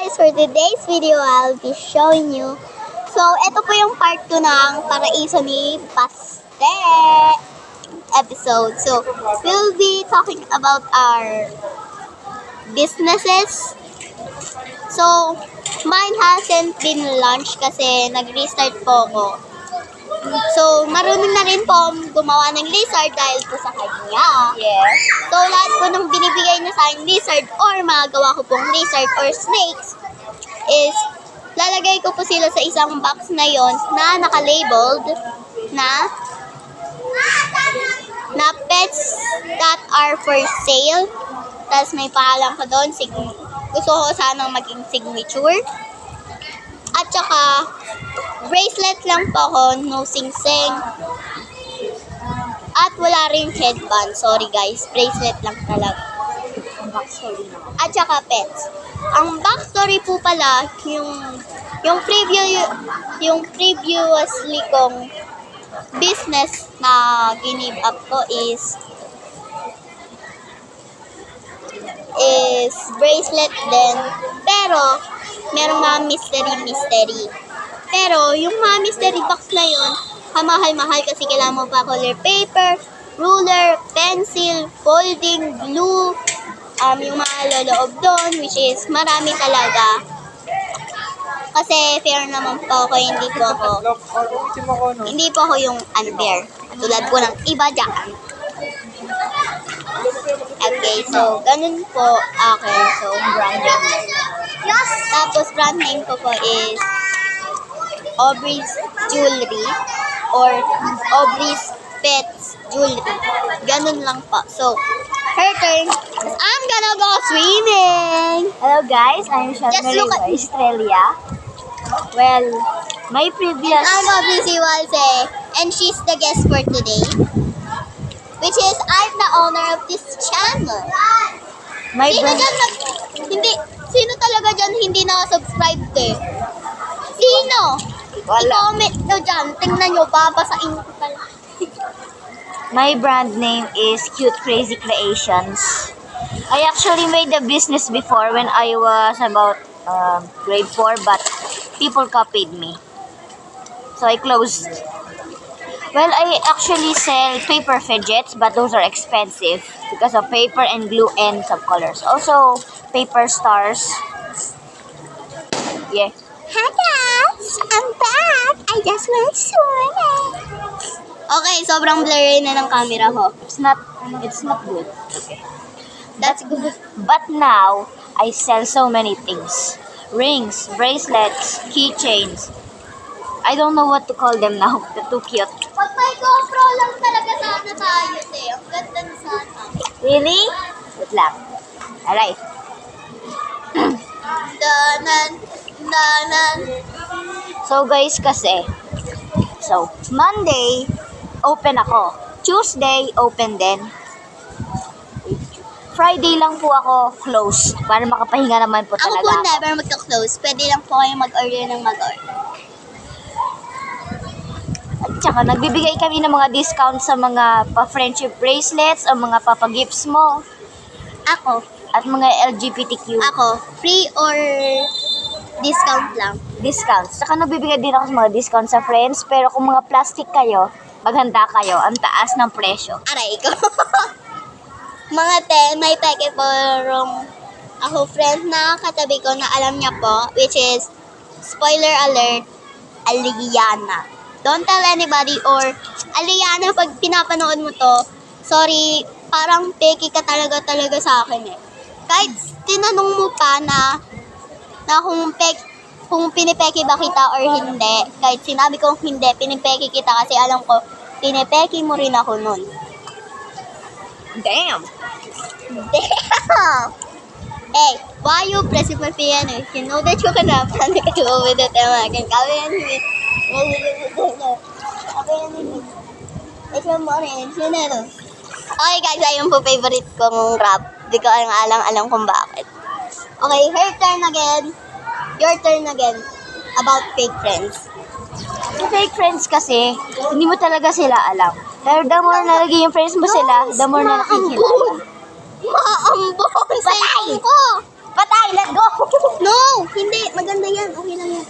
guys, for today's video, I'll be showing you. So, ito po yung part 2 ng Paraiso ni Paste episode. So, we'll be talking about our businesses. So, mine hasn't been launched kasi nag-restart po ako. So, marunong na rin po gumawa ng lizard dahil po sa kanya. Yes. So, lahat po nung binibigay niya sa akin lizard or magagawa ko pong lizard or snakes is lalagay ko po sila sa isang box na yon na naka-labeled na pets that are for sale. Tapos may pangalan ko doon. Gusto ko sanang maging signature. At saka, bracelet lang po ako, no sing-sing. At wala rin headband. Sorry guys, bracelet lang talaga. At saka pets. Ang backstory po pala, yung previously kong business na give up ko is bracelet din. Pero, merong mga mystery. Pero, yung mga mystery box na yun, kamahal-mahal kasi kailangan mo pa color paper, ruler, pencil, folding, glue, yung mga loloob doon, which is marami talaga. Kasi fair naman po ako, hindi po ako yung unfair. Tulad po ng iba dyan. Okay, so, ganun po okay. So, brand name. Tapos, brand name ko po is Aubrey's Jewelry or Aubrey's Pets Jewelry. Ganun lang po. So, her turn. I'm gonna go swimming. Hello guys, I'm Just look at Shanmarie Australia. Well, my previous... I'm Aubrey Walse, and she's the guest for today. Which is, I'm the owner of this channel. My Sino brand... dyan sino talaga dyan hindi nakasubscribe eh? Sino? Wala. I-comment nyo dyan. Tingnan nyo, babasain ko pala. My brand name is Cute Crazy Creations. I actually made a business before when I was about grade 4, but people copied me. So I closed. Well, I actually sell paper fidgets, but those are expensive because of paper and glue and some colors. Also, paper stars. Yeah. Hi guys! I'm back! I just went swimming! Okay, sobrang blurry na ng camera ko. It's not good. Okay. That's good. But now, I sell so many things. Rings, bracelets, keychains. I don't know what to call them now. They're too cute. Pag may GoPro lang talaga sana tayo, te. Ang ganda na sana. Really? Wait lang. Alright. Danan. So guys kasi, Monday, open ako. Tuesday, open din. Friday lang po ako close para makapahinga naman po Ako talaga. po never magka-close. Pwede lang po kayo mag-order ng mag-order. At saka nagbibigay kami ng mga discount sa mga pa-friendship bracelets o mga papa-gifts mo. Ako, At mga LGBTQ free or discount lang. discounts. Saka nagbibigay din ako sa mga discount sa friends. Pero kung mga plastic kayo, maghanda kayo. Ang taas ng presyo. Aray ko. Mga te, may peke po ako friend na katabi ko na alam niya po, which is, spoiler alert, Aliana. Don't tell anybody or, Aliana, pag pinapanood mo to, sorry, parang peke ka talaga sa akin eh. Kahit tinanong mo pa na kung pinipeke ba kita or hindi, kahit sinabi ko hindi, pinipeke kita kasi alam ko, pinipeke mo rin ako nun. Damn! Damn! Hey, why you pressing my piano? You know that you can have fun with it and I can come in with Okay guys, ayun po favorite kong rap. Di ko alam kung bakit. Okay, her turn again. Your turn again. About fake friends. Yung fake friends kasi, hindi mo talaga sila alam. Pero the more na naging friends mo sila, the more na nakikilala. Maambon! Patay! Ko! Patay! Let go! No! Hindi, maganda yan. Okay lang yan.